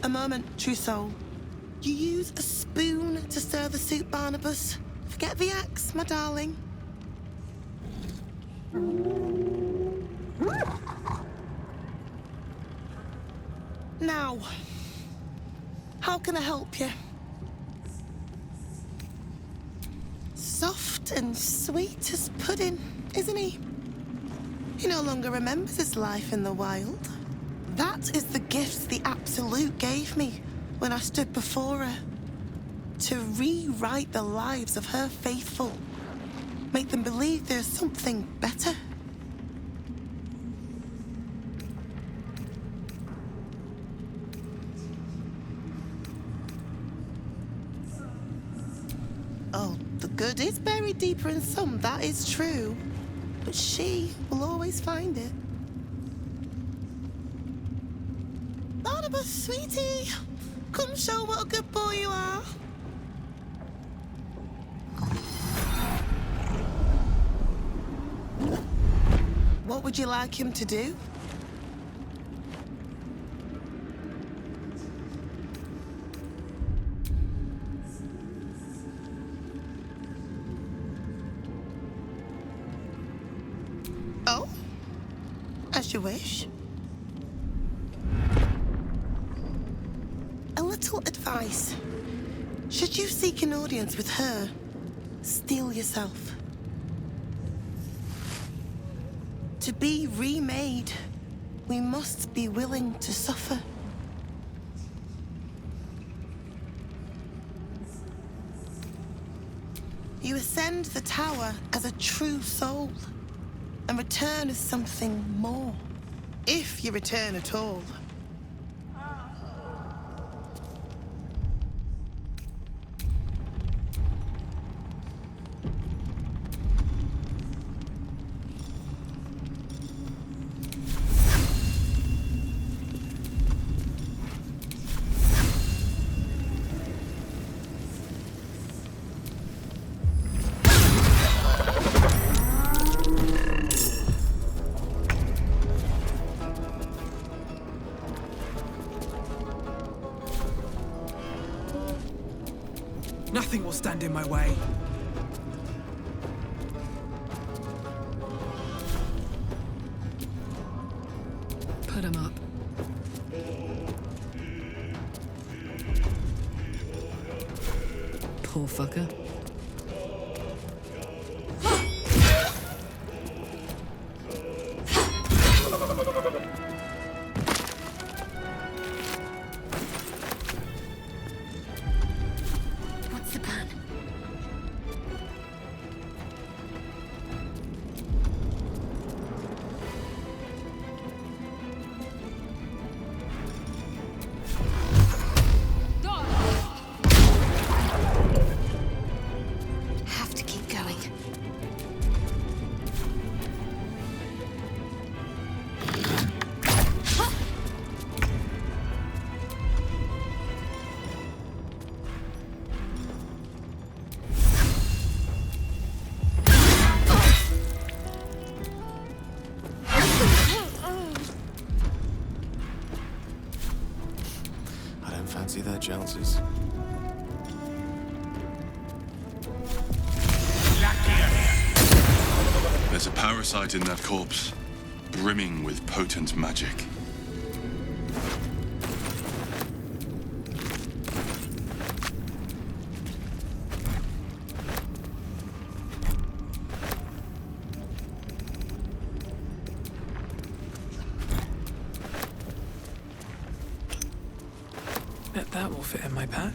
A moment, true soul. You use a spoon to stir the soup, Barnabas. Forget the axe, my darling. Now, how can I help you? Soft and sweet as pudding, isn't he? He no longer remembers his life in the wild. That is the gift the Absolute gave me when I stood before her. To rewrite the lives of her faithful. Make them believe there's something better. Oh, the good is buried deeper in some, that is true. But she will always find it. Barnabas, sweetie, come show what a good boy you are. What would you like him to do? Oh, as you wish. A little advice. Should you seek an audience with her, steel yourself. To be remade, we must be willing to suffer. You ascend the tower as a true soul, and return as something more. If you return at all. Nothing will stand in my way. Put him up. Poor fucker. Fancy their chances. There's a parasite in that corpse, brimming with potent magic. Bet that will fit in my pack.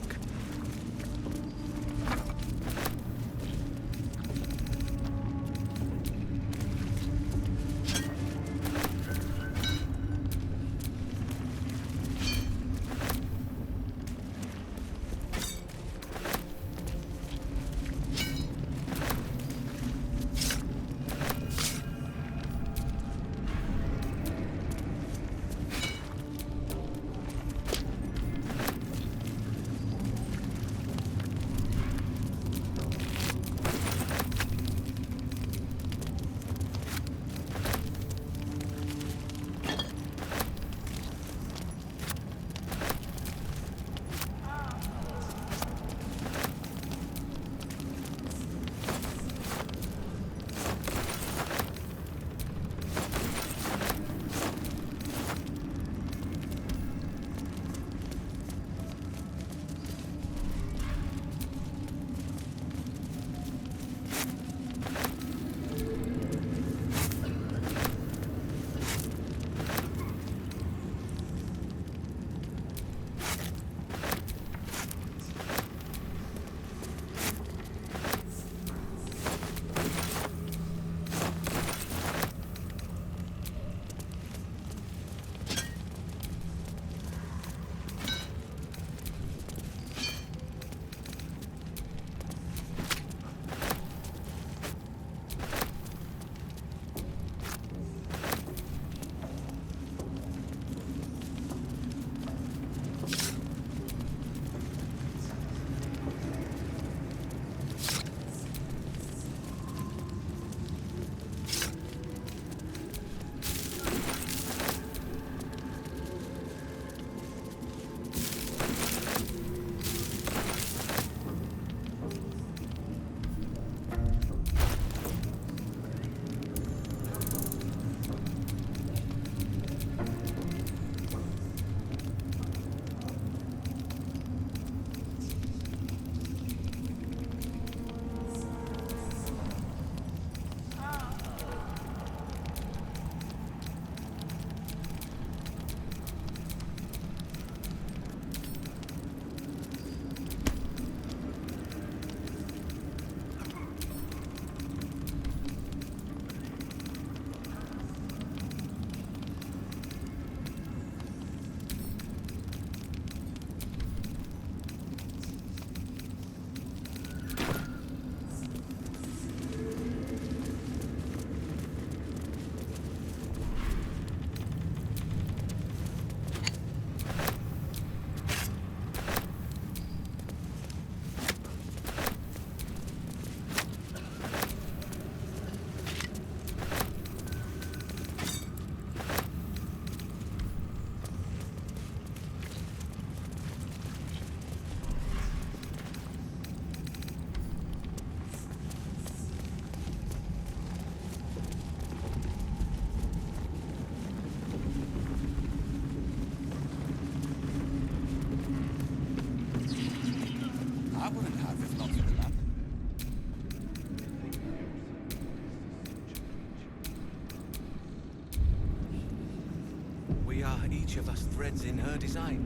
each of us threads in her design.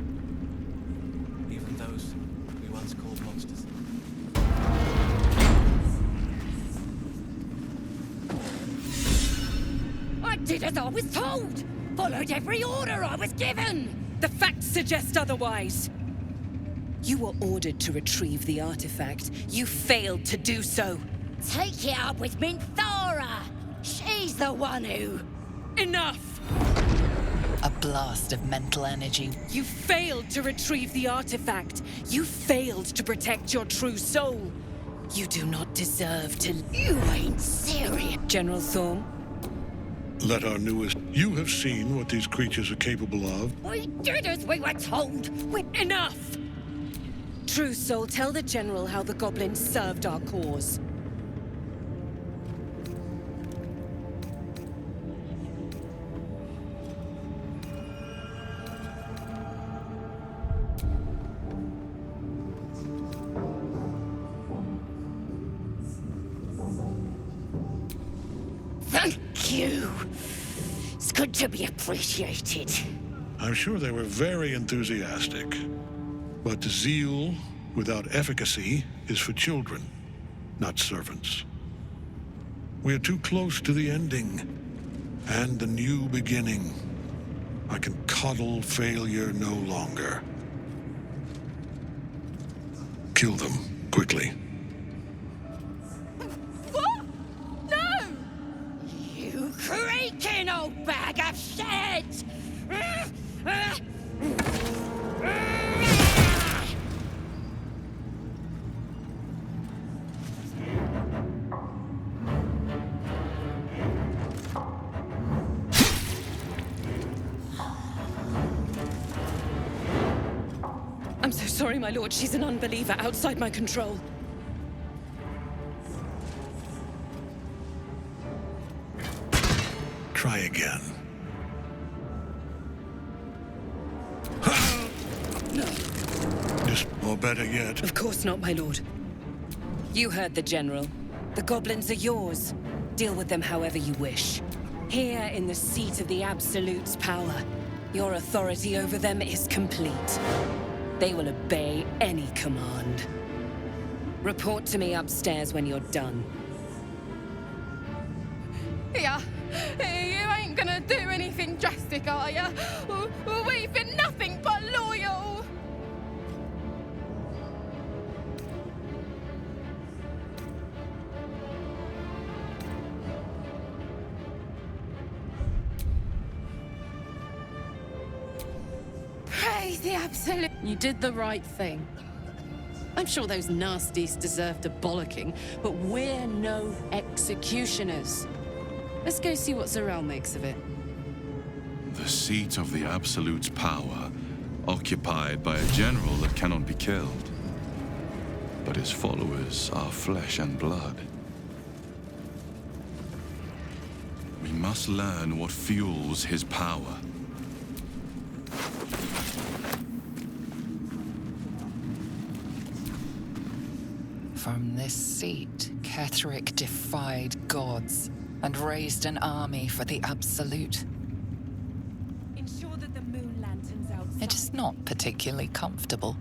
Even those we once called monsters. I did as I was told! Followed every order I was given! The facts suggest otherwise. You were ordered to retrieve the artifact. You failed to do so. Take it up with Minthara! She's the one who... Enough! A blast of mental energy. You failed to retrieve the artifact. You failed to protect your true soul. You do not deserve to... You ain't serious. General Thorm? Let our newest... You have seen what these creatures are capable of. We did as we were told. Enough! True Soul, tell the General how the goblins served our cause. Thank you. It's good to be appreciated. I'm sure they were very enthusiastic. But zeal without efficacy is for children, not servants. We are too close to the ending and the new beginning. I can coddle failure no longer. Kill them, quickly. What? No! You creaking old bag of shit! I'm so sorry, my lord. She's an unbeliever outside my control. Try again. Just, or better yet, Of course not, my lord. You heard the General. The goblins are yours. Deal with them however you wish. Here in the seat of the Absolute's power, your authority over them is complete. They will obey any command. Report to me upstairs when you're done. Yeah, you ain't gonna do anything drastic, are ya? We've been nothing but loyal! Praise the Absolute! You did the right thing. I'm sure those nasties deserved a bollocking, but we're no executioners. Let's go see what Zarel makes of it. The seat of the Absolute's power, occupied by a general that cannot be killed. But his followers are flesh and blood. We must learn what fuels his power. From this seat, Ketheric defied gods and raised an army for the Absolute. Ensure that the moon lanterns outside. It is not particularly comfortable.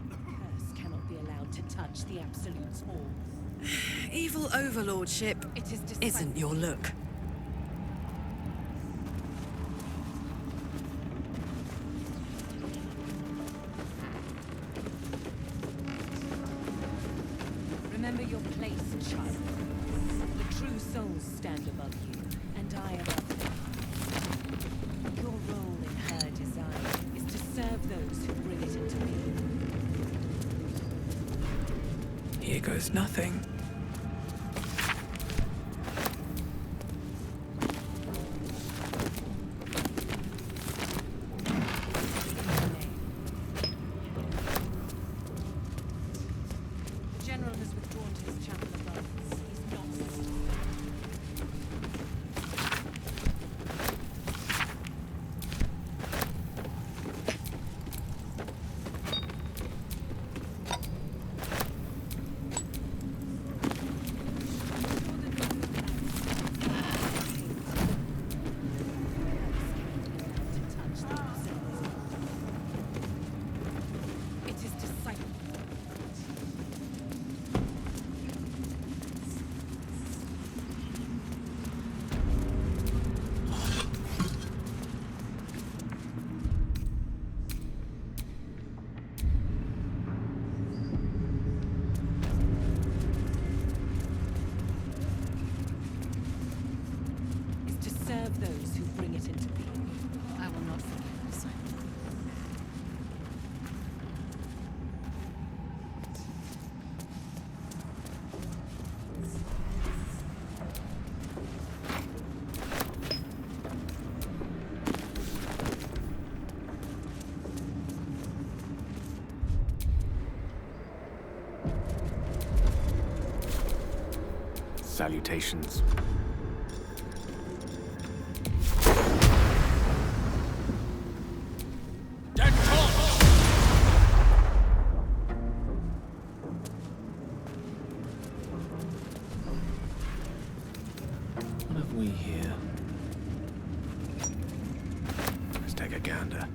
Curse cannot be allowed to touch the Absolute's hall. Evil overlordship It is isn't your look. Remember your place, child. The true souls stand above you, and I above them. Your role in her design is to serve those who bring it into being. Here goes nothing. The General has withdrawn to his chapel above. He's not listening. Salutations. What have we here? Let's take a gander.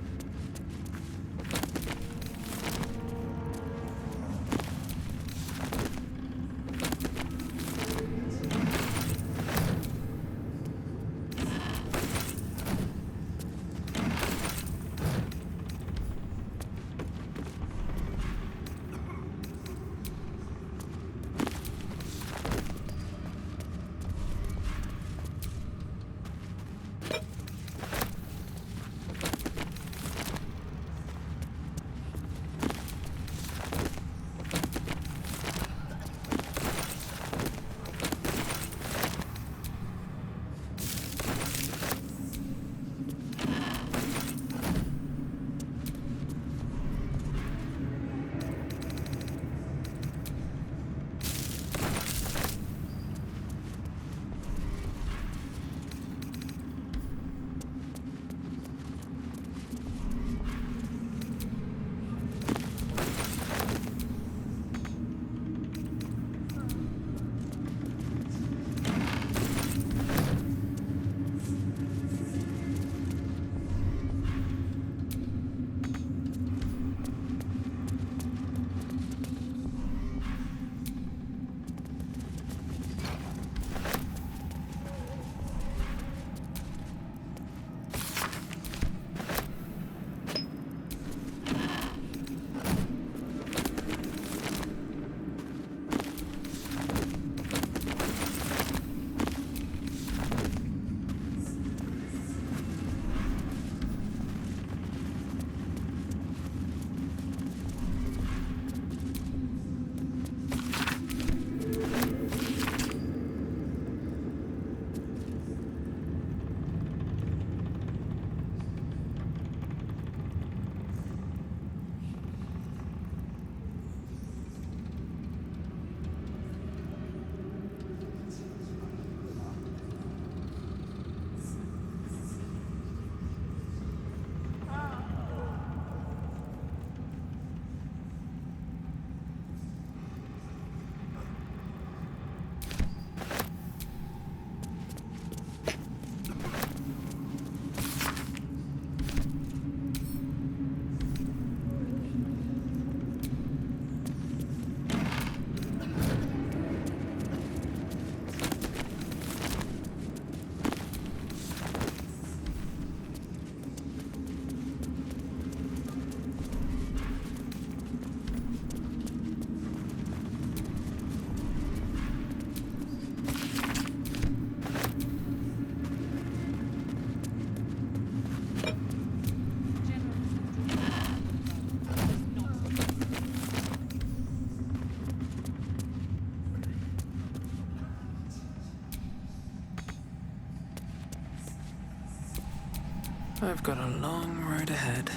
I've got a long road ahead.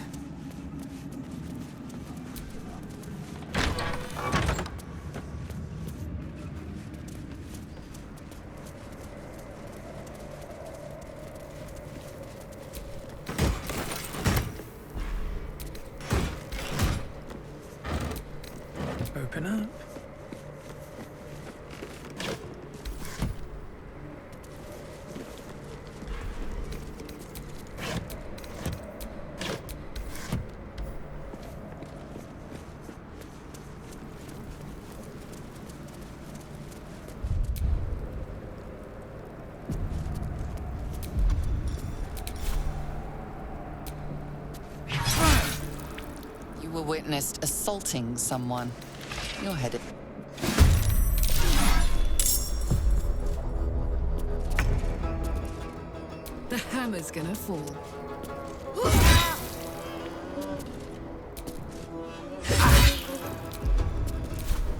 Open up. You were witnessed assaulting someone. You're headed. The hammer's gonna fall.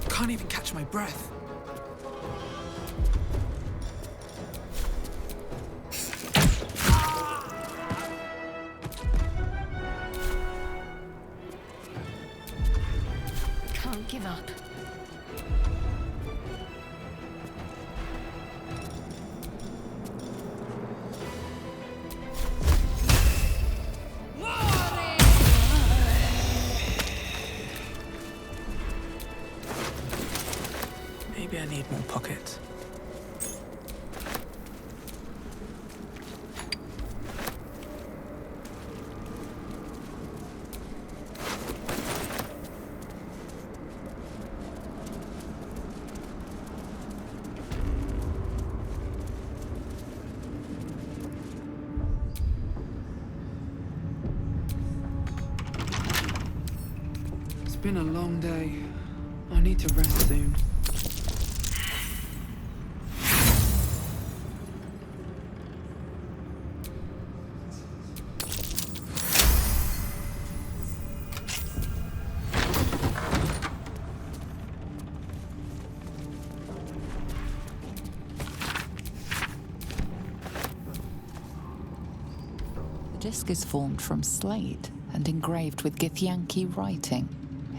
Can't even catch my breath. Can't give up. need more pockets. It's been a long day. I need to rest soon. The disc is formed from slate and engraved with Githyanki writing.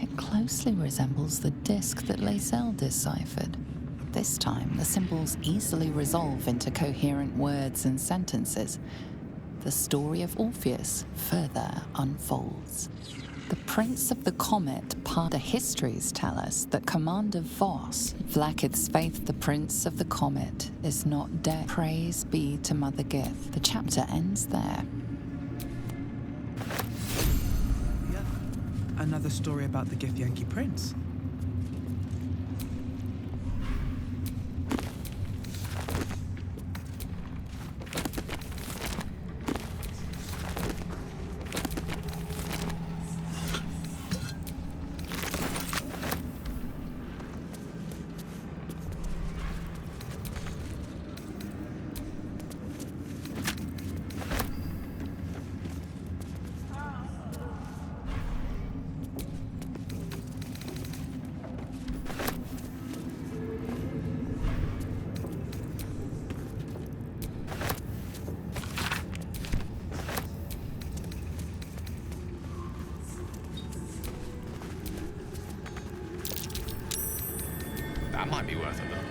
It closely resembles the disc that Lae'zel deciphered. This time, the symbols easily resolve into coherent words and sentences. The story of Orpheus further unfolds. The Prince of the Comet the histories tell us that Commander Voss, Vlaakith's faith, the Prince of the Comet, is not dead. Praise be to Mother Gith. The chapter ends there. Another story about the Githyanki prince. That might be worth a look.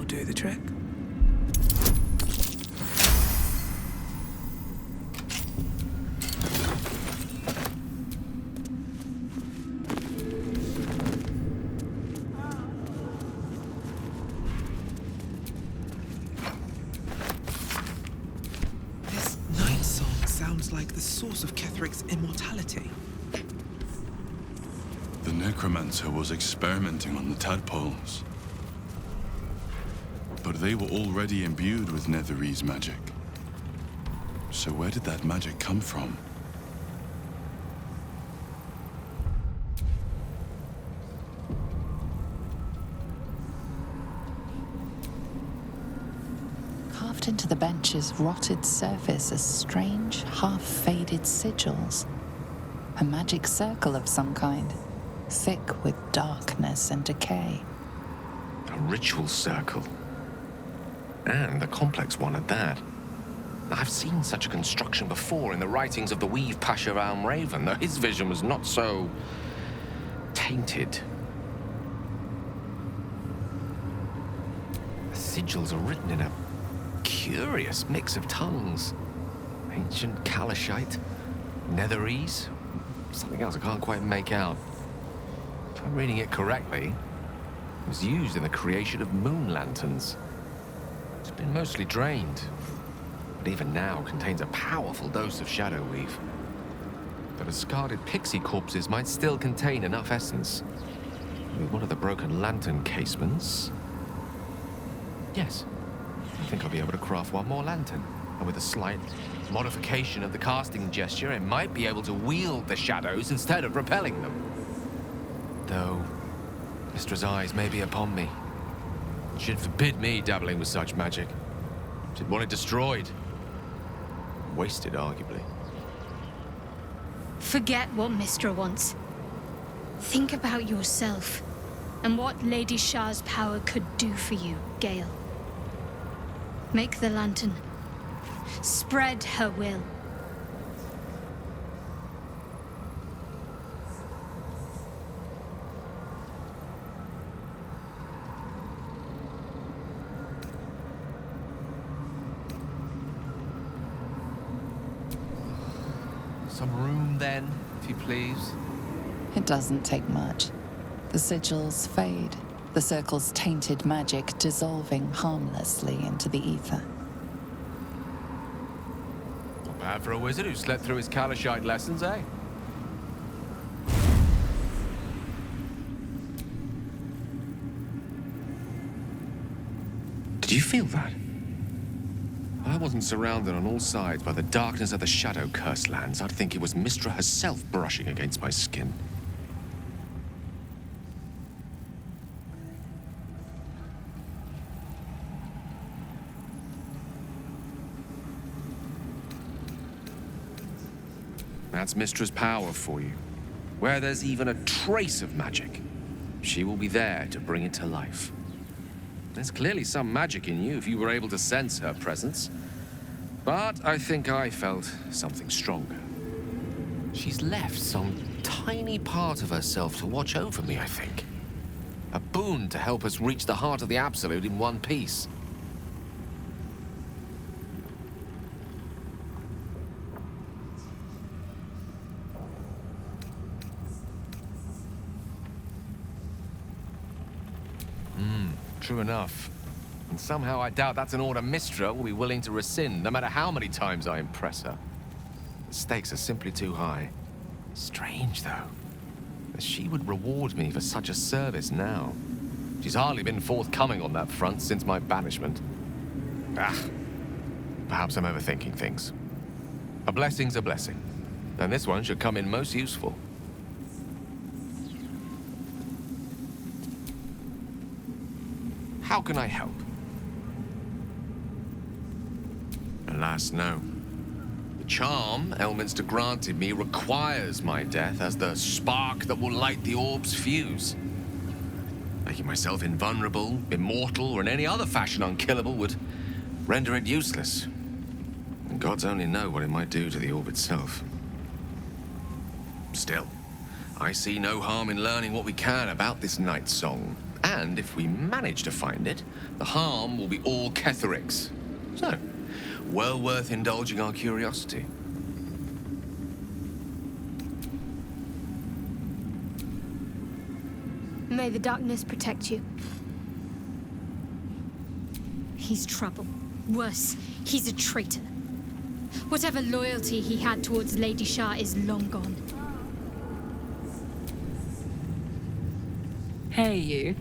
do the trick. This night song sounds like the source of Ketheric's immortality. The necromancer was experimenting on the tadpoles. But they were already imbued with Netherese magic. So where did that magic come from? Carved into the bench's rotted surface are strange, half-faded sigils. A magic circle of some kind, thick with darkness and decay. A ritual circle. And a complex one at that. I've seen such a construction before in the writings of the Weave Pasha Raven, though his vision was not so tainted. The sigils are written in a curious mix of tongues. Ancient Kalashite, Netherese, something else I can't quite make out. If I'm reading it correctly, it was used in the creation of moon lanterns. It's been mostly drained, but even now contains a powerful dose of shadow weave. The discarded pixie corpses might still contain enough essence. With one of the broken lantern casements... Yes, I think I'll be able to craft one more lantern. And with a slight modification of the casting gesture, it might be able to wield the shadows instead of repelling them. Though, Mistra's eyes may be upon me. She'd forbid me dabbling with such magic. She'd want it destroyed. Wasted, arguably. Forget what Mistra wants. Think about yourself and what Lady Shah's power could do for you, Gale. Make the lantern. Spread her will. Some room, then, if you please. It doesn't take much. The sigils fade, the circle's tainted magic dissolving harmlessly into the ether. Not bad for a wizard who slept through his Kalashite lessons, eh? Did you feel that? I wasn't surrounded on all sides by the darkness of the Shadow Curse lands. I'd think it was Mistra herself brushing against my skin. That's Mistra's power for you. Where there's even a trace of magic, she will be there to bring it to life. There's clearly some magic in you if you were able to sense her presence. But I think I felt something stronger. She's left some tiny part of herself to watch over me, I think. A boon to help us reach the heart of the Absolute in one piece. True enough. And somehow I doubt that's an order Mistra will be willing to rescind, no matter how many times I impress her. The stakes are simply too high. Strange, though, that she would reward me for such a service now. She's hardly been forthcoming on that front since my banishment. Perhaps I'm overthinking things. A blessing's a blessing, and this one should come in most useful. How can I help? Alas, no. The charm Elminster granted me requires my death as the spark that will light the orb's fuse. Making myself invulnerable, immortal, or in any other fashion unkillable would render it useless. And gods only know what it might do to the orb itself. Still, I see no harm in learning what we can about this night song. And if we manage to find it, the harm will be all Ketheric's. So, well worth indulging our curiosity. May the darkness protect you. He's trouble. Worse, he's a traitor. Whatever loyalty he had towards Lady Shah is long gone. Hey, you.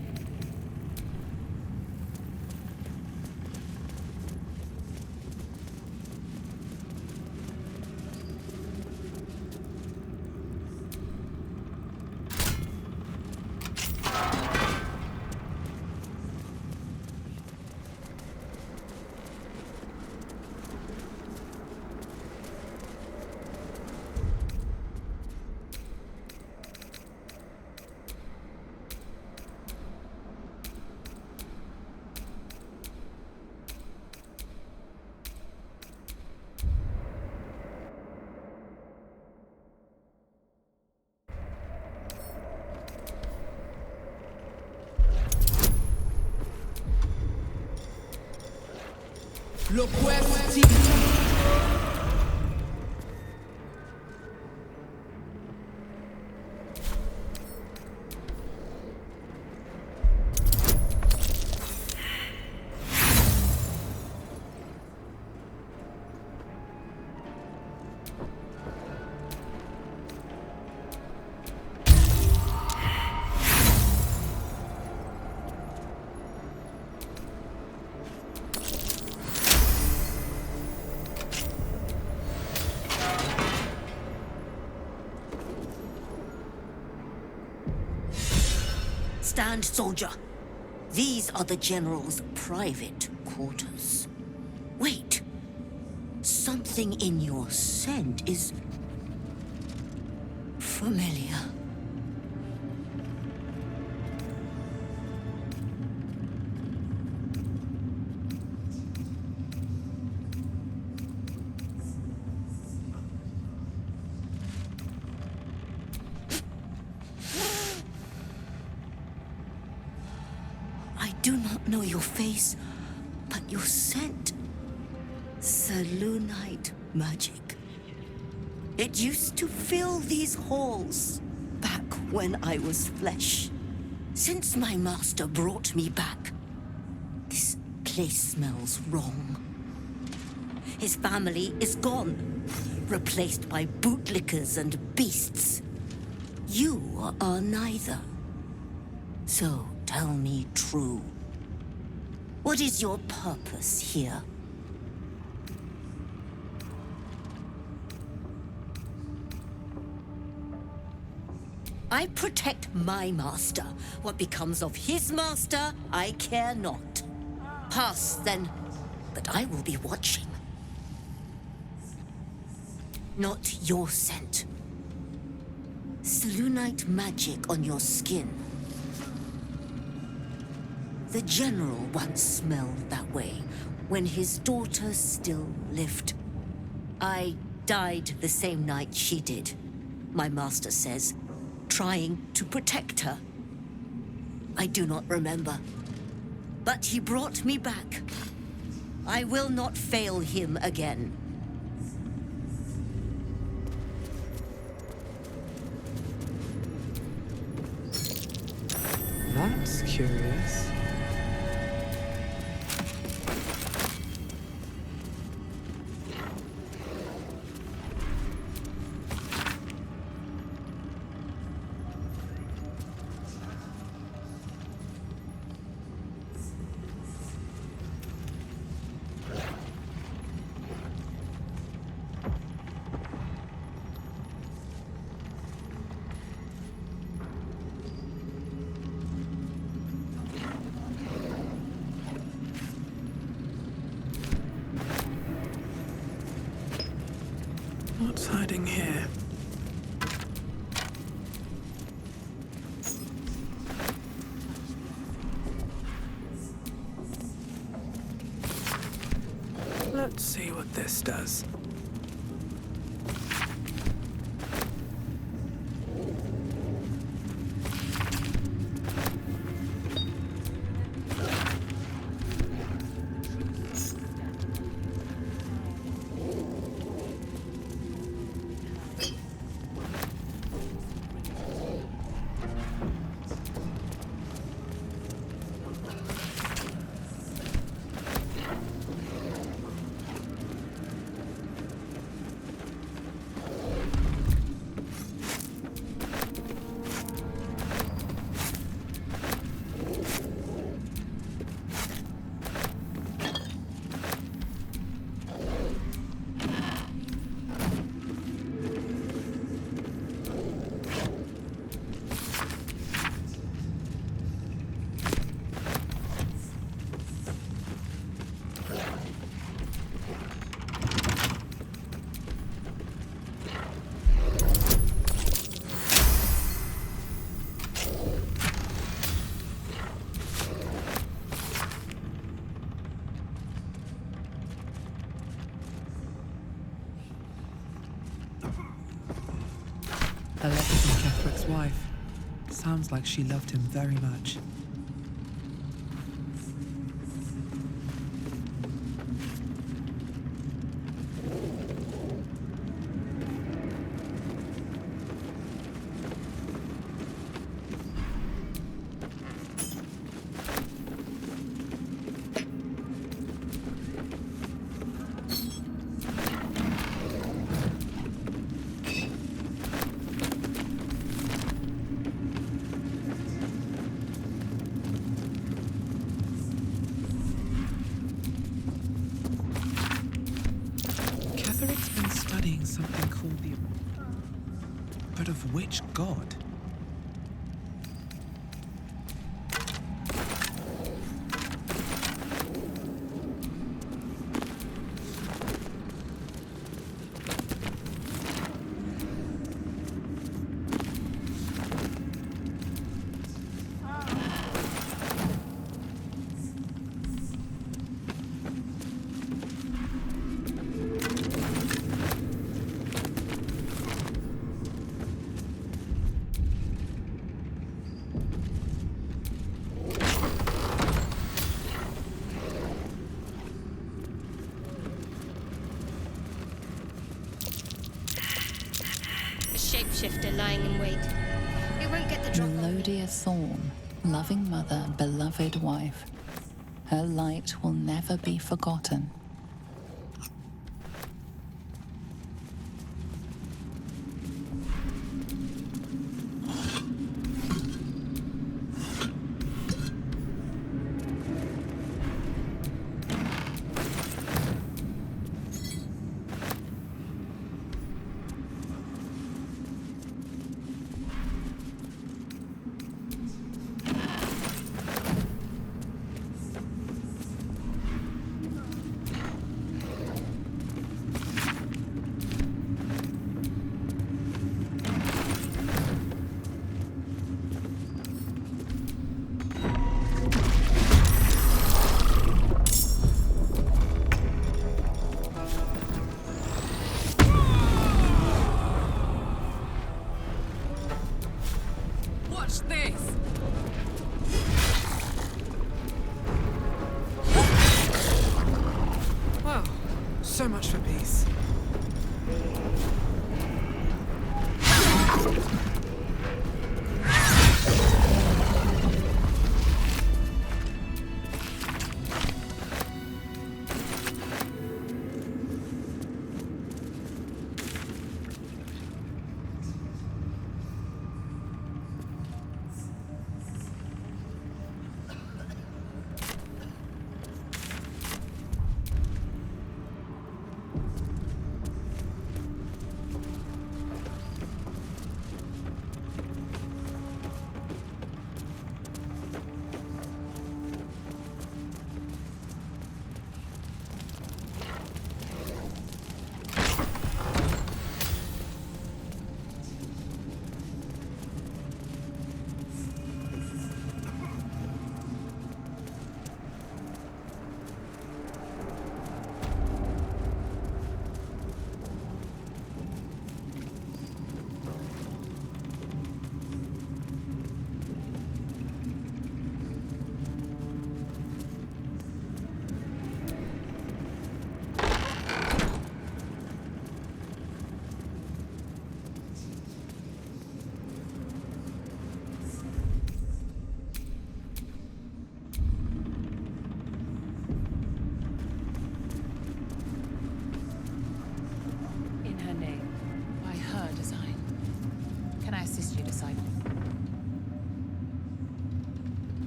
Loquacity. Stand, soldier. These are the General's private quarters. Wait. Something in your scent is familiar. I do not know your face, but your scent. Selûnite magic. It used to fill these halls back when I was flesh. Since my master brought me back, this place smells wrong. His family is gone, replaced by bootlickers and beasts. You are neither. So tell me true. What is your purpose here? I protect my master. What becomes of his master, I care not. Pass, then, but I will be watching. Not your scent. Selûnite magic on your skin. The General once smelled that way, when his daughter still lived. I died the same night she did, my master says, trying to protect her. I do not remember, but he brought me back. I will not fail him again. That's curious. What's hiding here? Let's see what this does. A letter from Ketherick's wife. Sounds like she loved him very much. Ketherick's been studying something called the... But of which god? Shapeshifter lying in wait. It won't get the drop on me. Melodia Thorn, loving mother, beloved wife. Her light will never be forgotten. Watch this! Wow, so much for peace.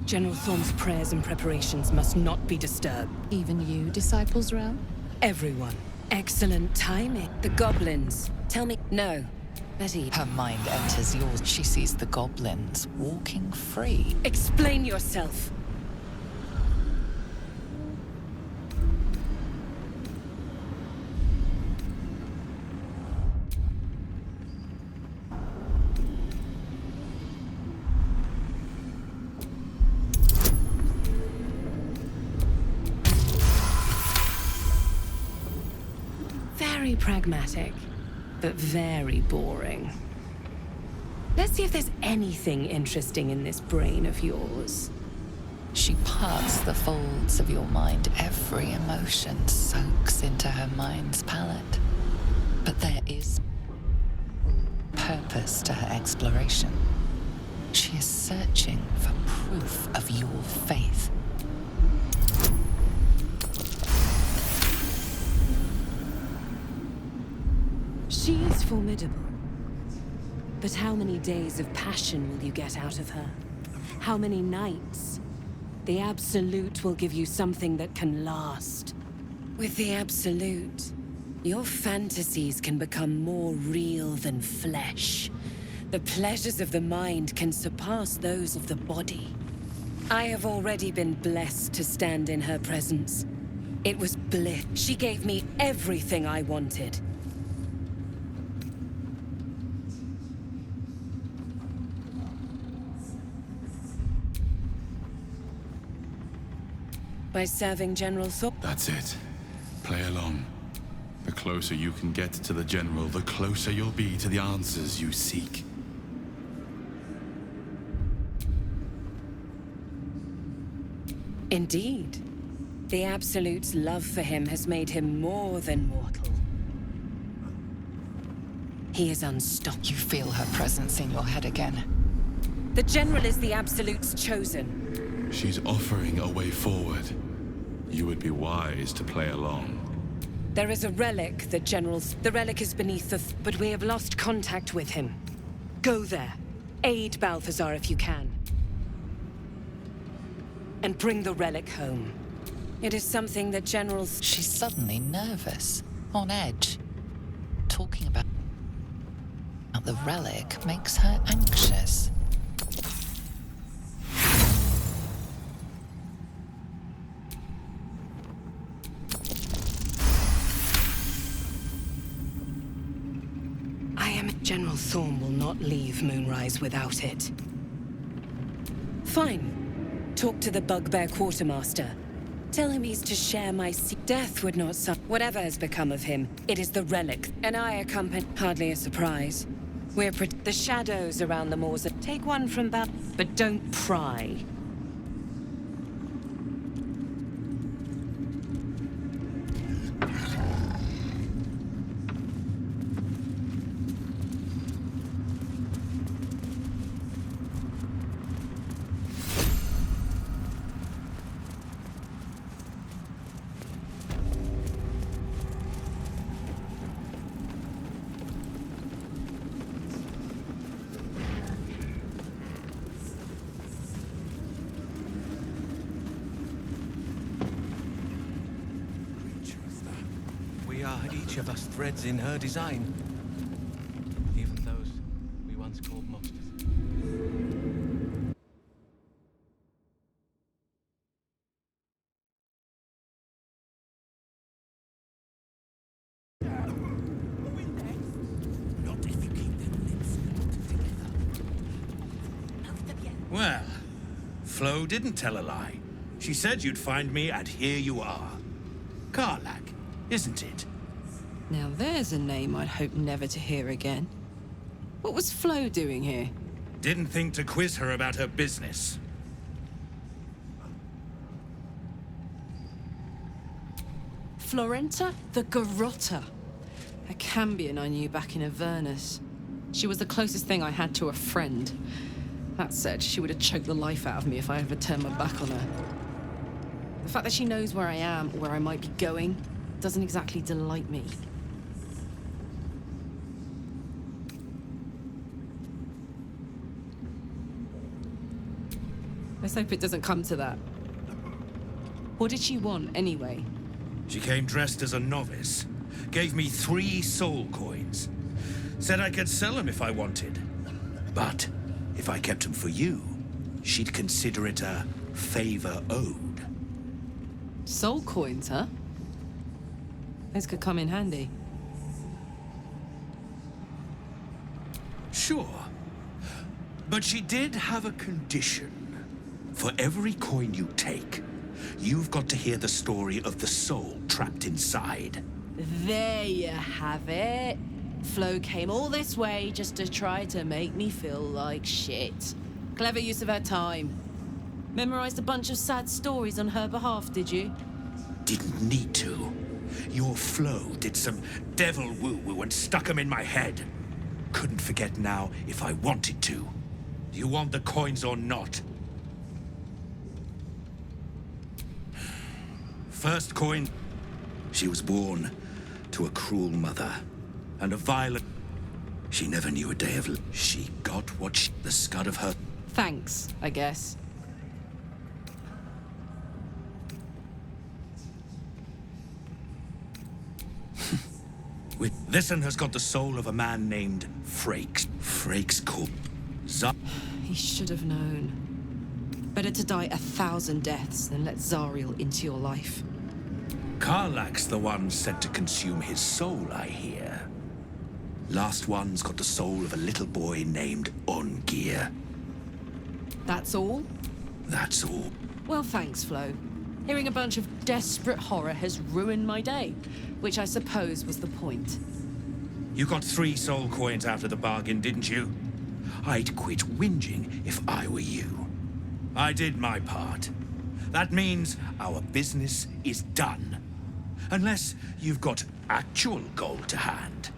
General Thorn's prayers and preparations must not be disturbed. Even you, Disciples Realm? Everyone. Excellent timing. The goblins. Tell me... No. Betty. Her mind enters yours. She sees the goblins walking free. Explain yourself. Very pragmatic, but very boring. Let's see if there's anything interesting in this brain of yours. She parts the folds of your mind. Every emotion soaks into her mind's palette. But there is purpose to her exploration. She is searching for proof of your faith. She is formidable. But how many days of passion will you get out of her? How many nights? The Absolute will give you something that can last. With the Absolute, your fantasies can become more real than flesh. The pleasures of the mind can surpass those of the body. I have already been blessed to stand in her presence. It was bliss. She gave me everything I wanted. By serving General Thor. That's it. Play along. The closer you can get to the General, the closer you'll be to the answers you seek. Indeed. The Absolute's love for him has made him more than mortal. He is unstoppable. You feel her presence in your head again. The General is the Absolute's chosen. She's offering a way forward. You would be wise to play along. There is a relic that General's... The relic is beneath the... But we have lost contact with him. Go there. Aid Balthazar if you can. And bring the relic home. It is something that General's... She's suddenly nervous, on edge. Talking about the relic makes her anxious. General Thorm will not leave Moonrise without it. Fine. Talk to the Bugbear Quartermaster. Tell him he's to share my death would not suffer. Whatever has become of him, it is the relic, and I accompany. Hardly a surprise. We're the shadows around the moors. Take one from but don't pry. Each of us threads in her design. Even those we once called monsters. Well, Flo didn't tell a lie. She said you'd find me, and here you are. Karlach, isn't it? Now there's a name I'd hope never to hear again. What was Flo doing here? Didn't think to quiz her about her business. Florenta the Garotta. A Cambion I knew back in Avernus. She was the closest thing I had to a friend. That said, she would have choked the life out of me if I ever turned my back on her. The fact that she knows where I am, or where I might be going, doesn't exactly delight me. Let's hope it doesn't come to that. What did she want, anyway? She came dressed as a novice. Gave me 3 soul coins. Said I could sell them if I wanted. But if I kept them for you, she'd consider it a favor owed. Soul coins, huh? Those could come in handy. Sure. But she did have a condition. For every coin you take, you've got to hear the story of the soul trapped inside. There you have it. Flo came all this way just to try to make me feel like shit. Clever use of her time. Memorized a bunch of sad stories on her behalf, did you? Didn't need to. Your Flo did some devil woo-woo and stuck 'em in my head. Couldn't forget now if I wanted to. Do you want the coins or not? First coin. She was born to a cruel mother and a violent... She never knew a day of... She got what the scud of her... Thanks, I guess. This one has got the soul of a man named Frakes. Frakes called... He should have known. Better to die 1,000 deaths than let Zariel into your life. Karlach's the one said to consume his soul, I hear. Last one's got the soul of a little boy named Ongir. That's all? That's all. Well, thanks, Flo. Hearing a bunch of desperate horror has ruined my day, which I suppose was the point. You got 3 soul coins out of the bargain, didn't you? I'd quit whinging if I were you. I did my part. That means our business is done. Unless you've got actual gold to hand.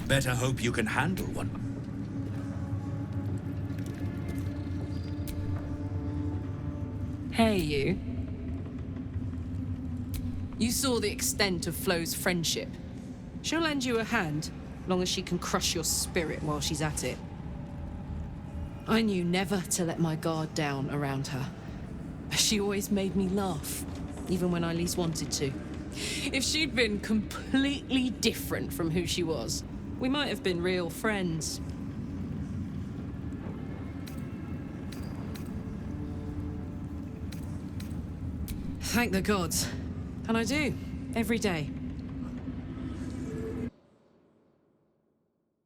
Better hope you can handle one. Hey, you. You saw the extent of Flo's friendship. She'll lend you a hand, long as she can crush your spirit while she's at it. I knew never to let my guard down around her. She always made me laugh, even when I least wanted to. If she'd been completely different from who she was, we might have been real friends. Thank the gods. And I do, every day.